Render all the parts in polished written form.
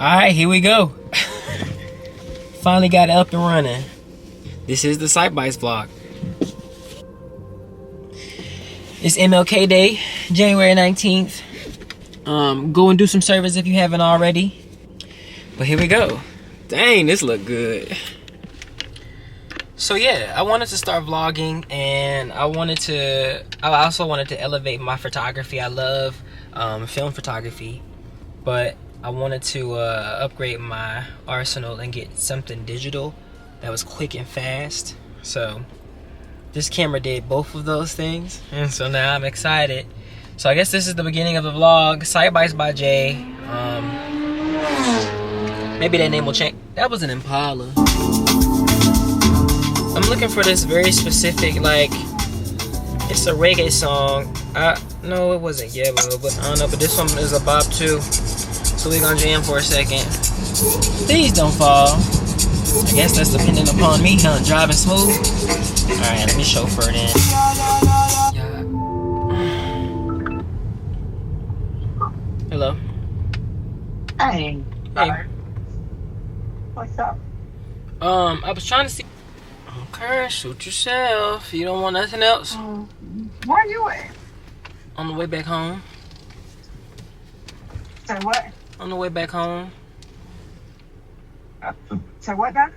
Alright, here we go. Finally got it up and running. This is the Sight Bites vlog. It's MLK Day, January 19th. Go and do some service if you haven't already. But here we go. Dang, this look good. So yeah, I wanted to start vlogging, and I also wanted to elevate my photography. I love film photography, but I wanted to upgrade my arsenal and get something digital that was quick and fast. So this camera did both of those things, and so now I'm excited. So I guess this is the beginning of the vlog. Sight Bites by Jay. Maybe that name will change. That was an Impala. I'm looking for this very specific, like, it's a reggae song. No, it wasn't Yellow, but I don't know. But this one is a bop too. So we're gonna jam for a second. Please don't fall. I guess that's dependent upon me, huh? Driving smooth. Alright, let me chauffeur it in. Yeah. Hello. Hey. Hey. What's up? I was trying to see. Okay, shoot yourself. You don't want nothing else? Where you at? On the way back home. Say what? On the way back home. Say what now?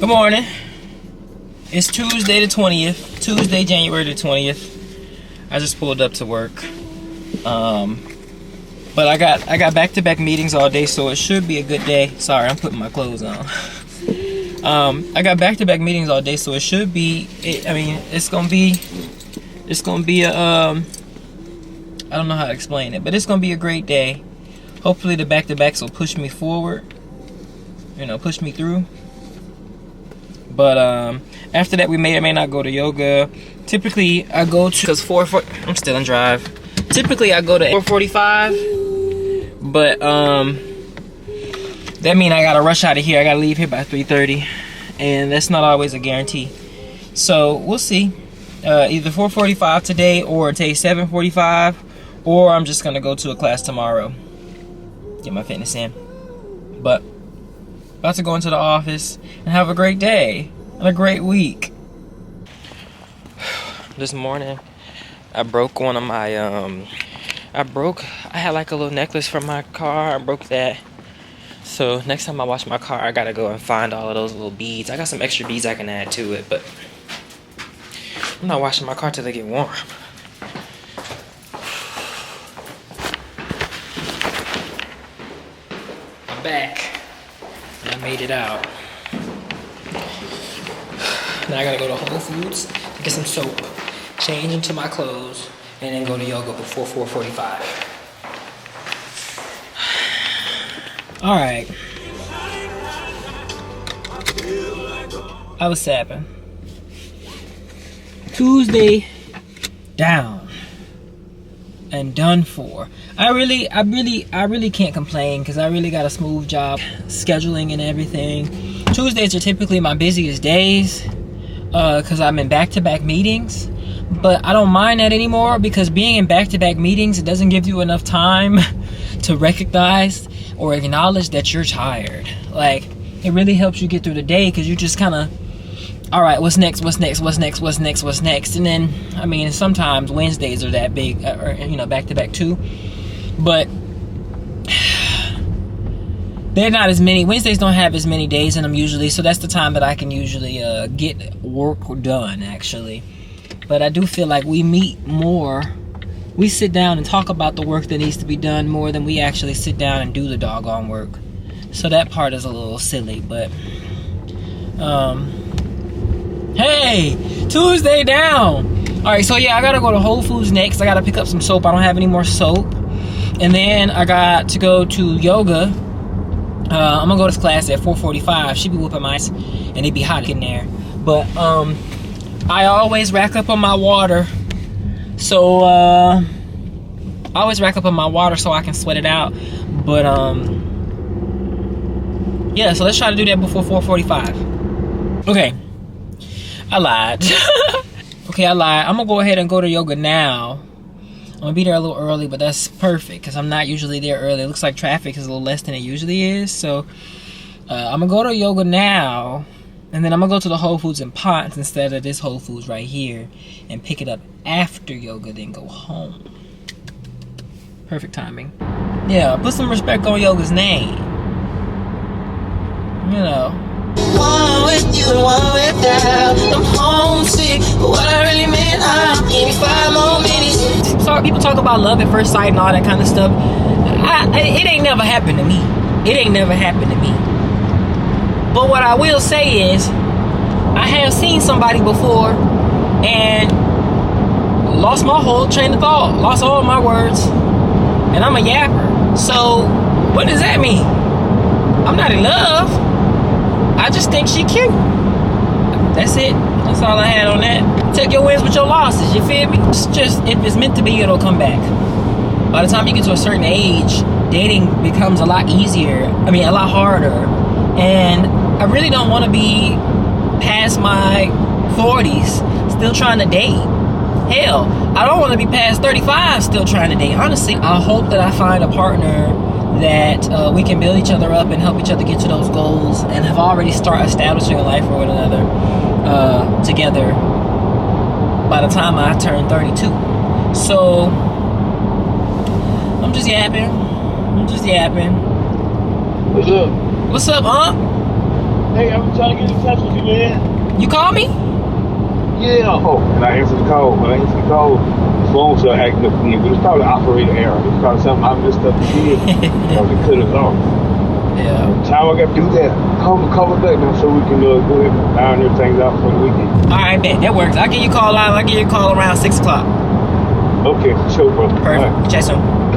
Good morning. It's Tuesday the 20th. Tuesday, January the 20th. I just pulled up to work. But I got back-to-back meetings all day, so it should be a good day. Sorry, I'm putting my clothes on. I got back-to-back meetings all day, so it should be. It's gonna be a. I don't know how to explain it, but it's gonna be a great day. Hopefully, the back-to-backs will push me forward. Push me through. But after that, we may or may not go to yoga. Typically, I go to, because I'm still in drive. Typically, I go to 4:45. But that means I gotta rush out of here. I gotta leave here by 3:30, and that's not always a guarantee. So we'll see. Either 4:45 today, or take 7:45, or I'm just gonna go to a class tomorrow. Get my fitness in. But about to go into the office and have a great day and a great week. This morning, I broke one of my, I had like a little necklace from my car. I broke that. So next time I wash my car, I gotta go and find all of those little beads. I got some extra beads I can add to it, but I'm not washing my car till they get warm. I'm back. I made it out. Now I gotta go to Whole Foods to get some soap, change into my clothes, and then go to yoga before 4:45. Alright. I was sapping. Tuesday down and done for. I really can't complain, because I really got a smooth job scheduling and everything. Tuesdays are typically my busiest days because I'm in back-to-back meetings, but I don't mind that anymore, because being in back-to-back meetings, it doesn't give you enough time to recognize or acknowledge that you're tired. Like, it really helps you get through the day, because you just kind of, all right, what's next, and then, sometimes Wednesdays are that big, or back-to-back too, but they're not as many. Wednesdays don't have as many days in them usually, so that's the time that I can usually get work done, actually. But I do feel like we meet more. We sit down and talk about the work that needs to be done more than we actually sit down and do the doggone work. So that part is a little silly, but hey, Tuesday down. Alright, so yeah, I gotta go to Whole Foods next. I gotta pick up some soap. I don't have any more soap. And then I got to go to yoga. I'm gonna go to this class at 4:45. She be whooping my ass, and it be hot in there. But I always rack up on my water. So I always rack up on my water so I can sweat it out. But yeah, so let's try to do that before 4:45. Okay, I lied. Okay, I lied. I'm gonna go ahead and go to yoga now. I'm gonna be there a little early, but that's perfect because I'm not usually there early. It looks like traffic is a little less than it usually is. So I'm gonna go to yoga now, and then I'm gonna go to the Whole Foods in Ponce instead of this Whole Foods right here and pick it up after yoga, then go home. Perfect timing. Yeah, put some respect on yoga's name. You know. One with you and one without. I'm homesick, but what I really meant, give me 5 more minutes. So people talk about love at first sight and all that kind of stuff. It ain't never happened to me. It ain't never happened to me. But what I will say is, I have seen somebody before and lost my whole train of thought, lost all my words, and I'm a yapper. So what does that mean? I'm not in love. I just think she cute. That's it. That's all I had on that. Take your wins with your losses, you feel me? It's just, if it's meant to be, it'll come back. By the time you get to a certain age, dating becomes a lot easier. I mean, a lot harder. And I really don't want to be past my 40s still trying to date. Hell, I don't want to be past 35 still trying to date. Honestly, I hope that I find a partner that we can build each other up and help each other get to those goals and have already started establishing a life for one another together by the time I turn 32. So I'm just yapping. What's up? What's up, huh? Hey, I'm trying to get in touch with you, man. You call me? Yeah. Oh, and I answered the call. When I answered the call, the phone started acting up again. But it's probably operator error. It's probably something I messed up again. Because it cut us off. Yeah. Time I got to do that. Call me back now so we can go ahead and iron everything out for the weekend. Alright, bet. That works. I'll give you a call live. I'll give you a call around 6 o'clock. Okay, sure, bro. Perfect. Right. Chat soon.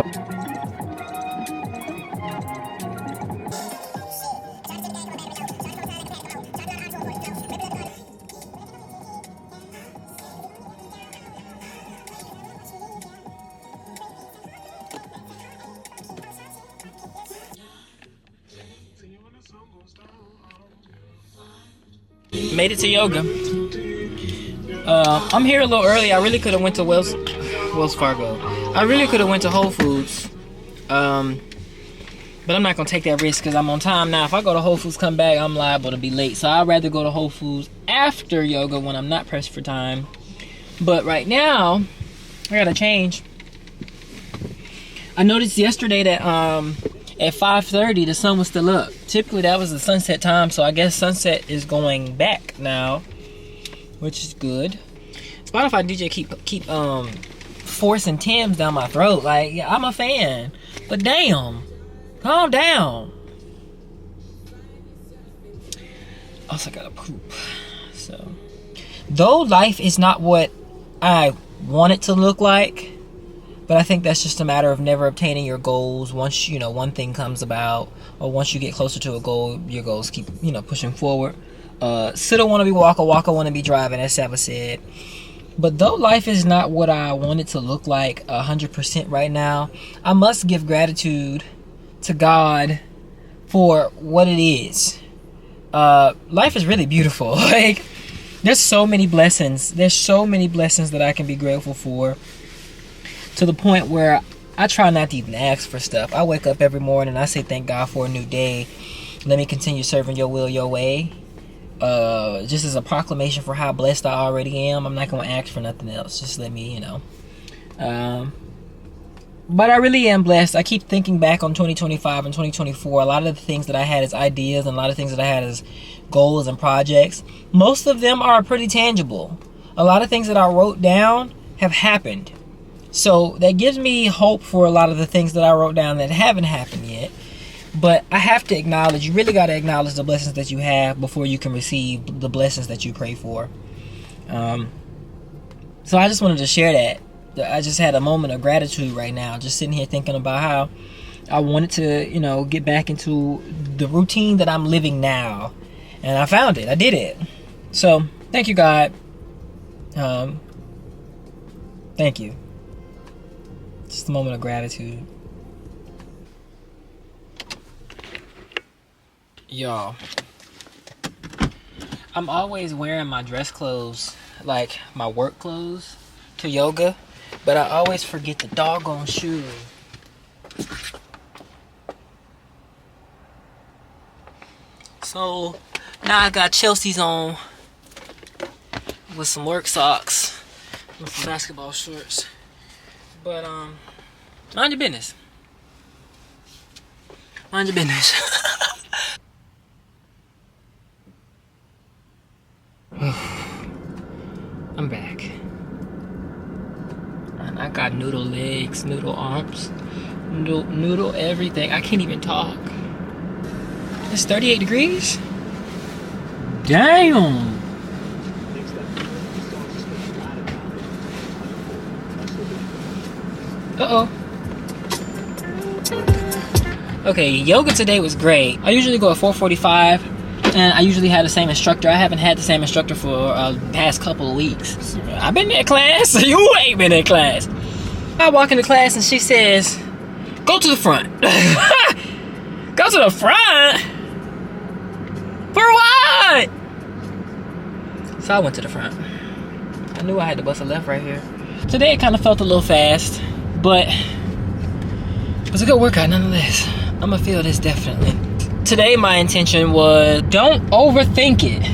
Made it to yoga. I'm here a little early. I really could have went to Wells Fargo. I really could have went to Whole Foods. But I'm not gonna take that risk because I'm on time now. If I go to Whole Foods, come back, I'm liable to be late. So I'd rather go to Whole Foods after yoga when I'm not pressed for time. But right now, I gotta change. I noticed yesterday that at 5:30 the sun was still up. Typically that was the sunset time, so I guess sunset is going back now, which is good. Spotify DJ keep forcing Tim's down my throat. Like, yeah, I'm a fan, but damn, calm down. Also gotta poop. So, though life is not what I want it to look like, but I think that's just a matter of never obtaining your goals. Once, you know, one thing comes about, or once you get closer to a goal, your goals keep, you know, pushing forward. Sitta want to be walker, walker want to be driving, as Saba said. But though life is not what I want it to look like 100% right now, I must give gratitude to God for what it is. Life is really beautiful. Like, there's so many blessings. There's so many blessings that I can be grateful for, to the point where I try not to even ask for stuff. I wake up every morning and I say, thank God for a new day. Let me continue serving your will, your way. Just as a proclamation for how blessed I already am. I'm not going to ask for nothing else. Just let me, you know. But I really am blessed. I keep thinking back on 2025 and 2024. A lot of the things that I had as ideas and a lot of things that I had as goals and projects, most of them are pretty tangible. A lot of things that I wrote down have happened. So that gives me hope for a lot of the things that I wrote down that haven't happened yet. But I have to acknowledge, you really got to acknowledge the blessings that you have before you can receive the blessings that you pray for. So I just wanted to share that. I just had a moment of gratitude right now, just sitting here thinking about how I wanted to, you know, get back into the routine that I'm living now. And I found it. I did it. So, thank you, God. Thank you. Just a moment of gratitude. Y'all, I'm always wearing my dress clothes, like my work clothes, to yoga, but I always forget the doggone shoe. So now I got Chelsea's on with some work socks, with some basketball shorts. But mind your business. Mind your business. I'm back. And I got noodle legs, noodle arms, noodle everything. I can't even talk. It's 38 degrees? Damn! Uh-oh. Okay, yoga today was great. I usually go at 4:45, and I usually have the same instructor. I haven't had the same instructor for the past couple of weeks. I've been in class. You ain't been in class. I walk into class and she says, go to the front. Go to the front? For what? So I went to the front. I knew I had to bust a left right here. Today it kind of felt a little fast, but it was a good workout nonetheless. I'm gonna feel this definitely. Today my intention was don't overthink it.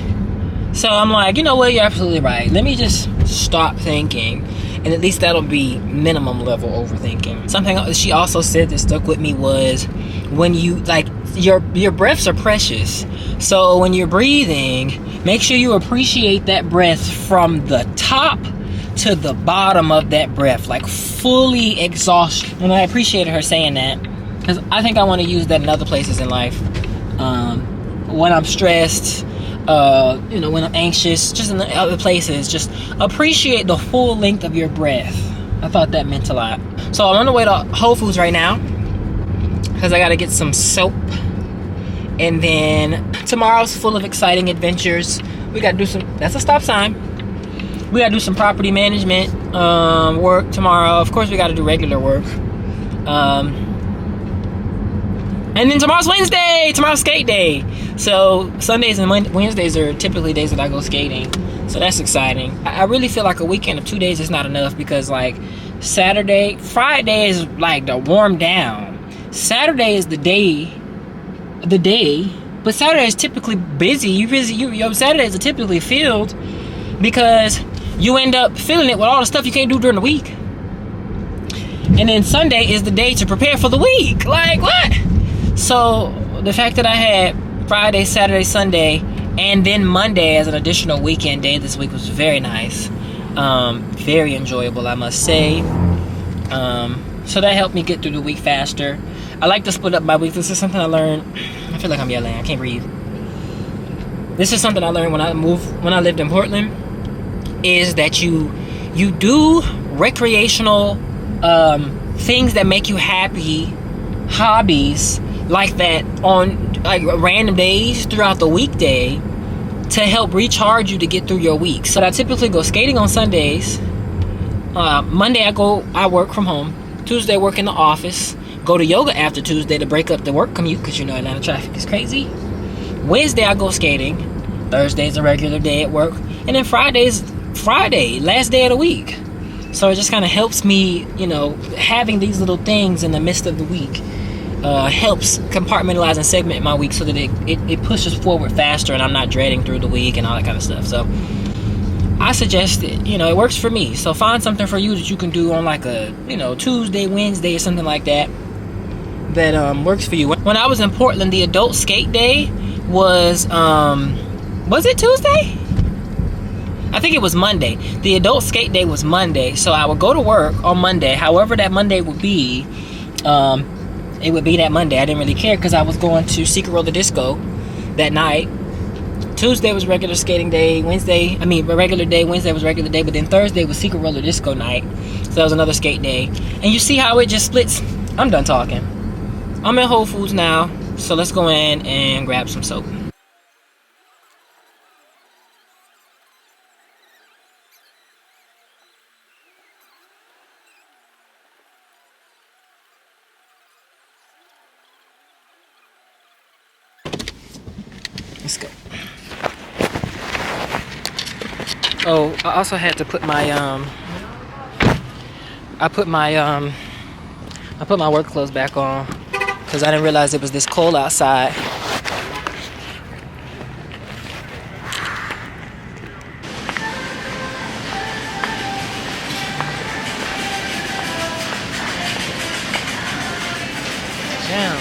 So I'm like, you know what, you're absolutely right. Let me just stop thinking, and at least that'll be minimum level overthinking. Something she also said that stuck with me was when you, like, your breaths are precious. So when you're breathing, make sure you appreciate that breath from the top to the bottom of that breath, like fully exhaust. And I appreciated her saying that, because I think I want to use that in other places in life. When I'm stressed, you know, when I'm anxious, just in the other places, just appreciate the full length of your breath. I thought that meant a lot. So I'm on the way to Whole Foods right now, because I got to get some soap. And then tomorrow's full of exciting adventures. We got to do some, that's a stop sign. We got to do some property management work tomorrow. Of course, we got to do regular work. And then tomorrow's Wednesday. Tomorrow's skate day. So Sundays and Wednesdays are typically days that I go skating. So that's exciting. I really feel like a weekend of 2 days is not enough, because like Friday is like the warm down. Saturday is the day, but Saturday is typically busy. Your Saturdays are typically filled, because you end up filling it with all the stuff you can't do during the week. And then Sunday is the day to prepare for the week. Like, what? So the fact that I had Friday, Saturday, Sunday, and then Monday as an additional weekend day this week was very nice. Very enjoyable, I must say. So that helped me get through the week faster. I like to split up my week. This is something I learned. I feel like I'm yelling. I can't breathe. This is something I learned when I lived in Portland, is that you do recreational things that make you happy, hobbies like that on like random days throughout the weekday to help recharge you to get through your week. So I typically go skating on Sundays. Monday I work from home. Tuesday work in the office. Go to yoga after Tuesday to break up the work commute, because you know Atlanta traffic is crazy. Wednesday I go skating. Thursday's a regular day at work. And then Friday, last day of the week. So it just kind of helps me, you know, having these little things in the midst of the week helps compartmentalize and segment my week so that it pushes forward faster, and I'm not dreading through the week and all that kind of stuff. So I suggest it. You know, it works for me. So find something for you that you can do on like a, you know, Tuesday, Wednesday, or something like that works for you. When I was in Portland, the adult skate day was it Tuesday? I think it was Monday. The adult skate day was Monday. So I would go to work on Monday. However that Monday would be, it would be that Monday. I didn't really care, because I was going to Secret Roller Disco that night. Tuesday was regular skating day. Regular day. Wednesday was regular day. But then Thursday was secret roller disco night. So that was another skate day. And you see how it just splits? I'm done talking. I'm at Whole Foods now. So let's go in and grab some soap. Let's go. Oh, I also had to put my I put my work clothes back on because I didn't realize it was this cold outside. Damn.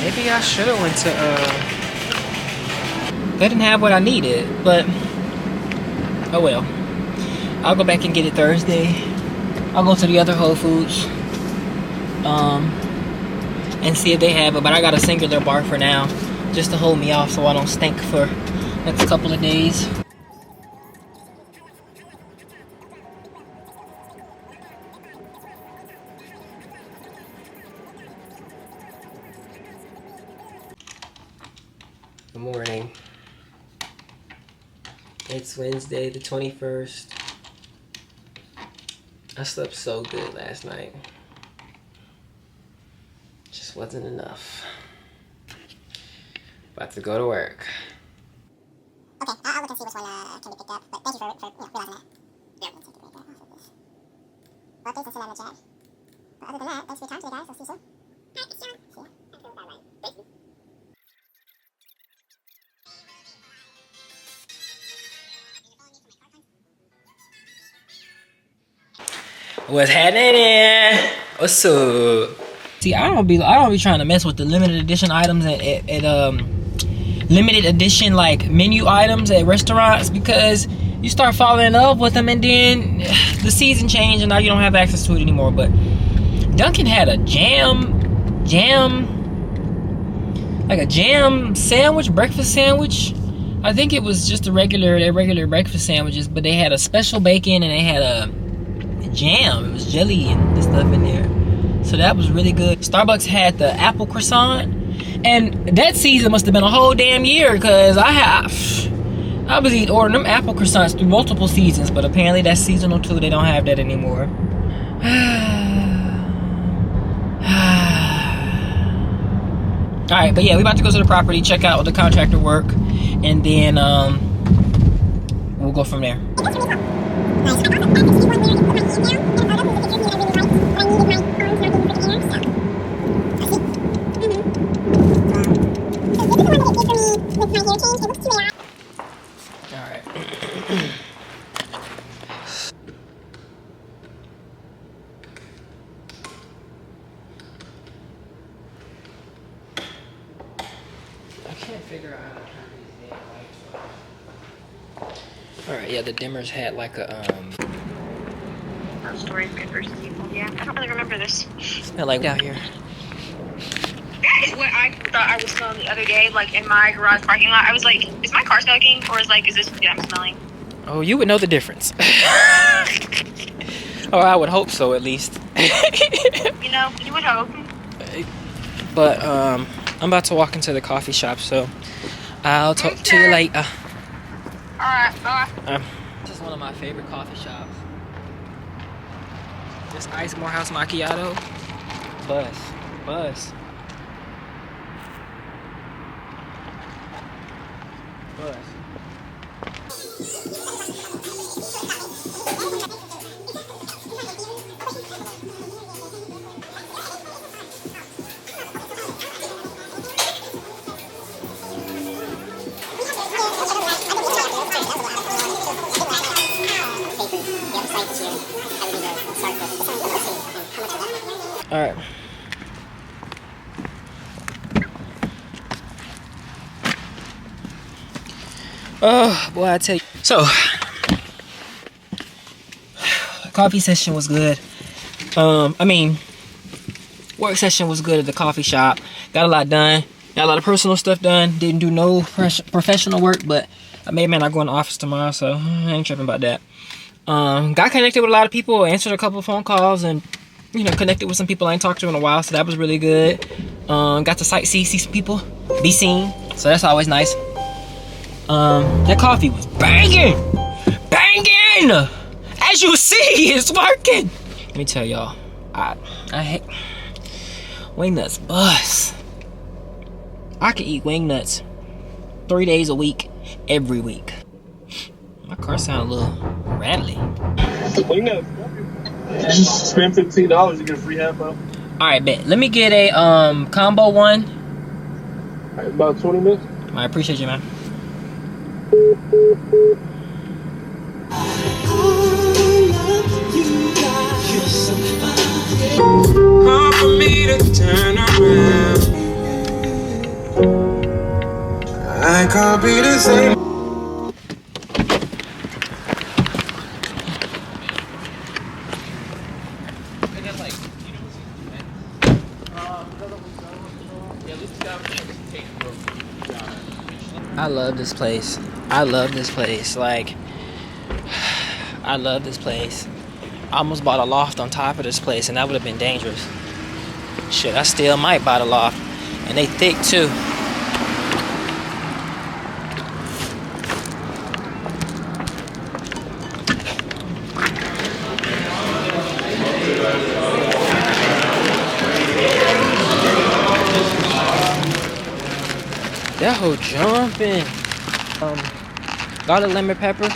Maybe I should have went to they didn't have what I needed, but oh well. I'll go back and get it Thursday. I'll go to the other Whole Foods and see if they have it, but I got a singular bar for now just to hold me off so I don't stink for next couple of days. Good morning. It's Wednesday the 21st. I slept so good last night. Just wasn't enough. About to go to work. Okay, I'll look and see which one can be picked up, but thank you for realizing that. Yeah. Let's take it right there off of this. Well, updates and send out in the chat. But other than that, thanks for your time today, guys. I'll see you soon. Alright, see ya. What's happening? What's up? See, I don't be trying to mess with the limited edition items at limited edition like menu items at restaurants because you start falling in love with them and then the season change and now you don't have access to it anymore. But Dunkin' had a jam sandwich, breakfast sandwich. I think it was just their regular breakfast sandwiches, but they had a special bacon and they had a jam. It was jelly and stuff in there. So that was really good. Starbucks had the apple croissant, and that season must have been a whole damn year because I was ordering them apple croissants through multiple seasons, but apparently that's seasonal too. They don't have that anymore. Alright, but yeah, we about to go to the property, check out the contractor work, and then we'll go from there. Alright. I can't figure out how to turn these damn lights off. Alright, yeah, the dimmers had like a stories good versus people. Yeah, I don't really remember this. smell like out here. That is what I thought I was smelling the other day, like in my garage parking lot. I was like, is my car smoking or is this what I'm smelling? Oh, you would know the difference. Or I would hope so, at least. You know, you would hope. But I'm about to walk into the coffee shop, so I'll talk to you later. Alright, This is one of my favorite coffee shops. This Ice Morehouse Macchiato. Buzz. Buzz. All right. Oh boy, I tell you. So, coffee session was good. I mean, Work session was good at the coffee shop. Got a lot done. Got a lot of personal stuff done. Didn't do no professional work, but I may not go in the office tomorrow, so I ain't tripping about that. Got connected with a lot of people, answered a couple of phone calls, and you know, connected with some people I ain't talked to in a while, so that was really good. Got to sightsee, see some people, be seen, so that's always nice. That coffee was banging! Banging! As you see, it's working! Let me tell y'all, I hate wing nuts bust. I could eat wing nuts 3 days a week, every week. My car sound a little rattly. Wing nuts. Just spend $15 to get a free half hour. Alright, bet. Let me get a combo one. Right, about 20 minutes. I appreciate you, man. Hard for me to turn around. I can't be the same. I love this place. I love this place. Like, I love this place. I almost bought a loft on top of this place, and that would have been dangerous. Shit, I still might buy the loft. And they thick, too. That whole jumping. Garlic lemon pepper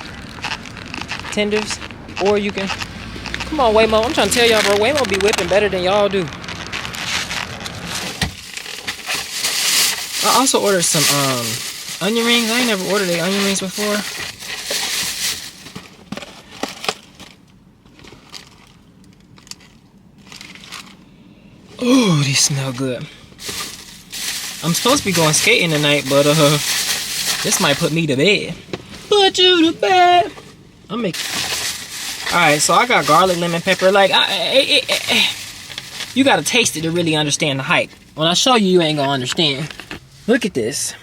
tenders, or you can come on Waymo. I'm trying to tell y'all, bro. Waymo be whipping better than y'all do. I also ordered some onion rings. I ain't never ordered the onion rings before. Ooh, these smell good. I'm supposed to be going skating tonight, but this might put me to bed. Put you to bed. I'm making. All right, so I got garlic, lemon pepper. Like, you gotta taste it to really understand the hype. When I show you, you ain't gonna understand. Look at this.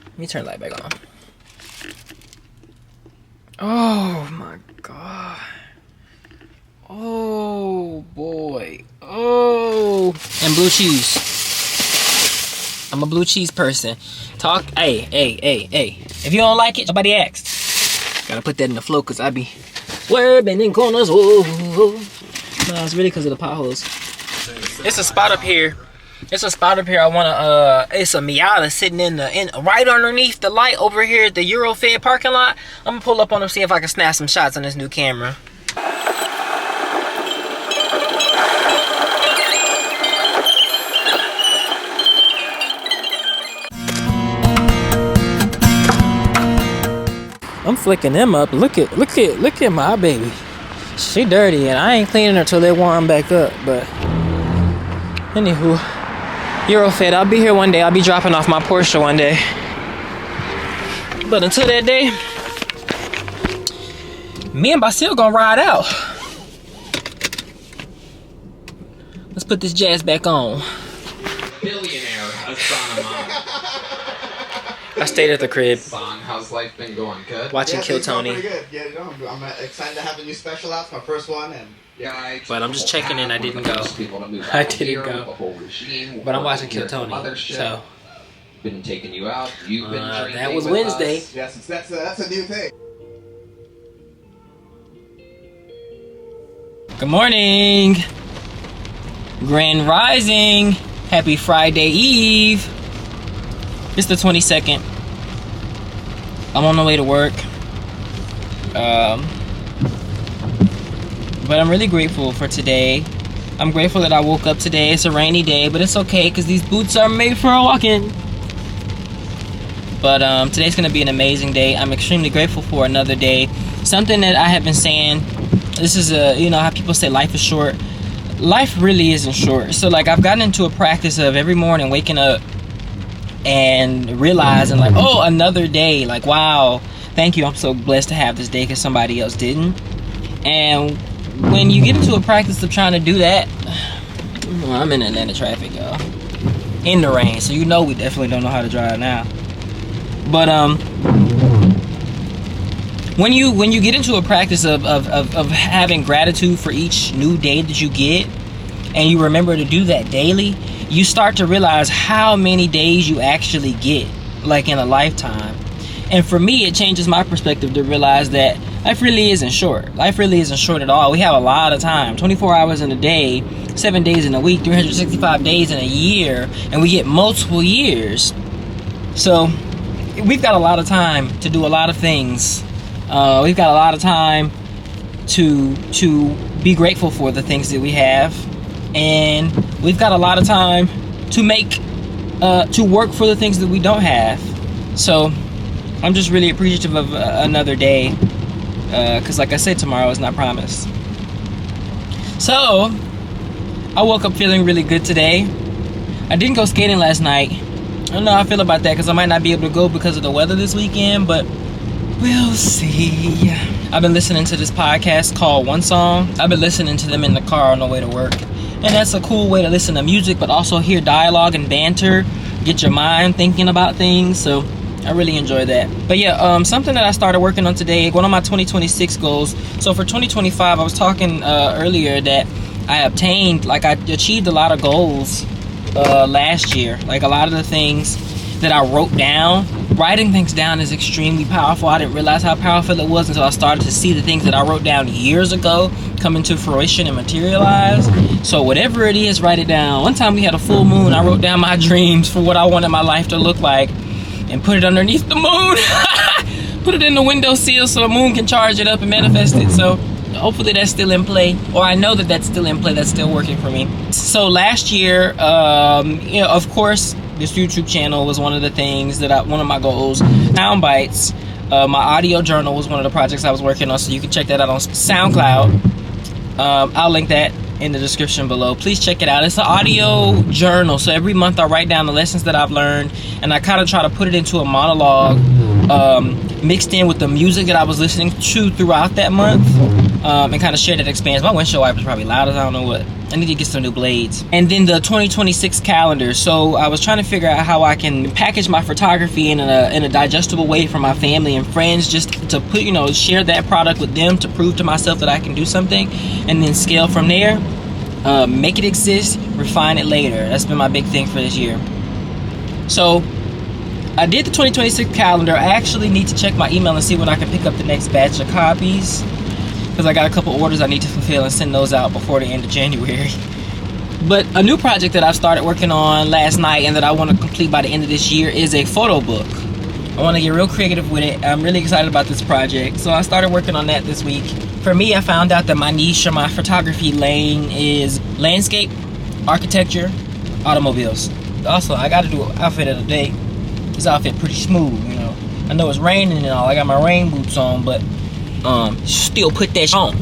Let me turn the light back on. Oh my god. Oh boy. Oh, and blue cheese. I'm a blue cheese person. Hey. If you don't like it, nobody asked. Gotta put that in the flow, cause I be swerving in corners. Whoa. No, it's really because of the potholes. It's a spot up here. I wanna it's a Miata sitting in right underneath the light over here at the Eurofed parking lot. I'm gonna pull up on them, see if I can snap some shots on this new camera. I'm flicking them up. Look at my baby. She dirty, and I ain't cleaning her till they warm back up. But anywho, Eurofed, I'll be here one day. I'll be dropping off my Porsche one day. But until that day, me and Basil gonna ride out. Let's put this jazz back on. Billionaire astronomer. I stayed at the crib. Son, how's life been going? Good? Watching Kill Tony. Pretty good. Yeah, you know, I'm excited to have a new special out. It's my first one, and Yeah, But I'm just checking in. I didn't go. I didn't go. But I'm watching Kill Tony. So been taking you out. You've been drinking. that was with Wednesday. us. yes, that's a new thing. Good morning. Grand Rising. Happy Friday Eve. It's the 22nd. I'm on the way to work. But I'm really grateful for today. I'm grateful that I woke up today. It's a rainy day, but it's okay because these boots are made for walking. But today's gonna be an amazing day. I'm extremely grateful for another day. Something that I have been saying, this is you know how people say life is short. Life really isn't short. So like I've gotten into a practice of every morning waking up and realizing like, oh, another day. Like, wow, thank you. I'm so blessed to have this day because somebody else didn't. And when you get into a practice of trying to do that, Well, I'm in Atlanta traffic, y'all. In the rain, so you know we definitely don't know how to drive now. But when you get into a practice of having gratitude for each new day that you get, and you remember to do that daily, you start to realize how many days you actually get, like in a lifetime. And for me, it changes my perspective to realize that life really isn't short. Life really isn't short at all. We have a lot of time, 24 hours in a day, 7 days in a week, 365 days in a year, and we get multiple years. So we've got a lot of time to do a lot of things. We've got a lot of time to be grateful for the things that we have, and we've got a lot of time to work for the things that we don't have. So I'm just really appreciative of another day, because like I said, tomorrow is not promised. So I woke up feeling really good today. I didn't go skating last night. I don't know how I feel about that, because I might not be able to go because of the weather this weekend, but we'll see. I've been listening to this podcast called One Song. I've been listening to them in the car on the way to work, and that's a cool way to listen to music, but also hear dialogue and banter, get your mind thinking about things. So I really enjoy that. But yeah, something that I started working on today, one of my 2026 goals. So for 2025, I was talking earlier that I achieved a lot of goals last year. Like a lot of the things that I wrote down. Writing things down is extremely powerful. I didn't realize how powerful it was until I started to see the things that I wrote down years ago come into fruition and materialize. So whatever it is, write it down. One time we had a full moon. I wrote down my dreams for what I wanted my life to look like, and put it underneath the moon. Put it in the windowsill so the moon can charge it up and manifest it. So hopefully that's still in play, or I know that that's still in play. That's still working for me. So last year, of course, this YouTube channel was one of the things that one of my goals. Sound bites, my audio journal was one of the projects I was working on, so you can check that out on SoundCloud. I'll link that in the description below. Please check it out. It's an audio journal, so every month I write down the lessons that I've learned, and I kind of try to put it into a monologue mixed in with the music that I was listening to throughout that month, and kind of share that experience. My windshield wiper's probably loud as I don't know what. I need to get some new blades. And then the 2026 calendar. So I was trying to figure out how I can package my photography in a digestible way for my family and friends, just to put, share that product with them, to prove to myself that I can do something, and then scale from there. Make it exist, refine it later. That's been my big thing for this year. So I did the 2026 calendar. I actually need to check my email and see when I can pick up the next batch of copies, because I got a couple orders I need to fulfill and send those out before the end of January. But a new project that I've started working on last night and that I want to complete by the end of this year is a photo book. I want to get real creative with it. I'm really excited about this project. So I started working on that this week. For me, I found out that my niche or my photography lane is landscape, architecture, automobiles. Also, I got to do an outfit of the day. This outfit pretty smooth, I know it's raining and all. I got my rain boots on, but still put that on.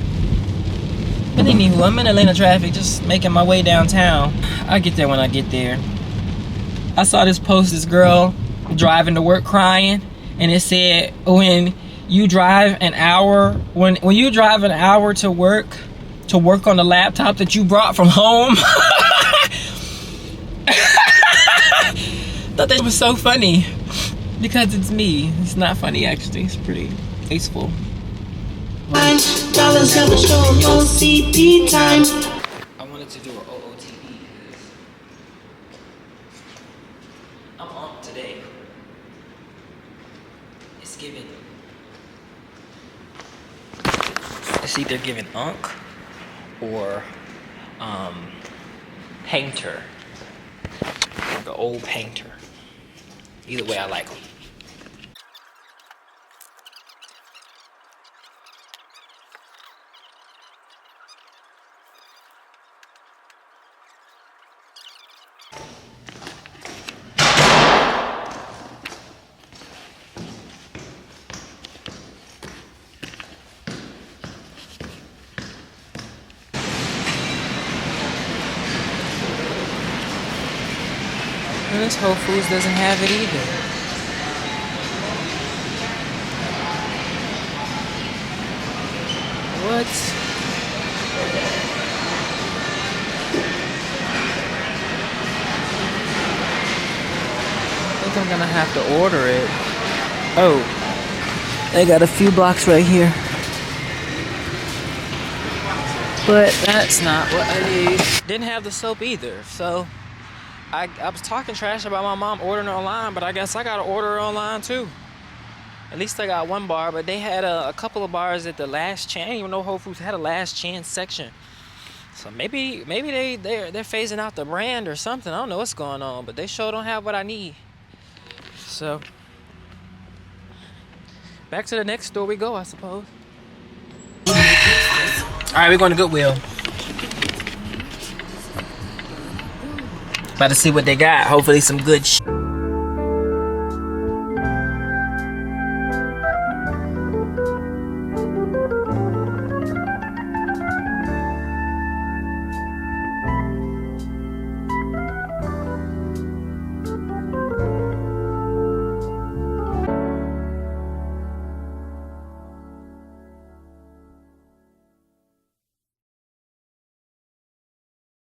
But anywho, I'm in Atlanta traffic, just making my way downtown. I'll get there when I get there. I saw this post, this girl driving to work crying, and it said, when you drive an hour to work on the laptop that you brought from home. Thought that was so funny, because it's me. It's not funny, actually. It's pretty tasteful. $9 have a show OCP time. I wanted to do an OOTP. I'm on today. It's given. It's either given unk or painter. The old painter. Either way, I like them. And this Whole Foods doesn't have it either. What? have to order it. Oh, they got a few blocks right here. But that's not what I need. Didn't have the soap either, so I was talking trash about my mom ordering it online, but I guess I gotta order it online too. At least I got one bar, but they had a couple of bars at the last chance. I didn't even know Whole Foods had a last chance section. So maybe they're phasing out the brand or something. I don't know what's going on, but they sure don't have what I need. So back to the next store we go, I suppose. All right, we're going to Goodwill. About to see what they got. Hopefully some good shit.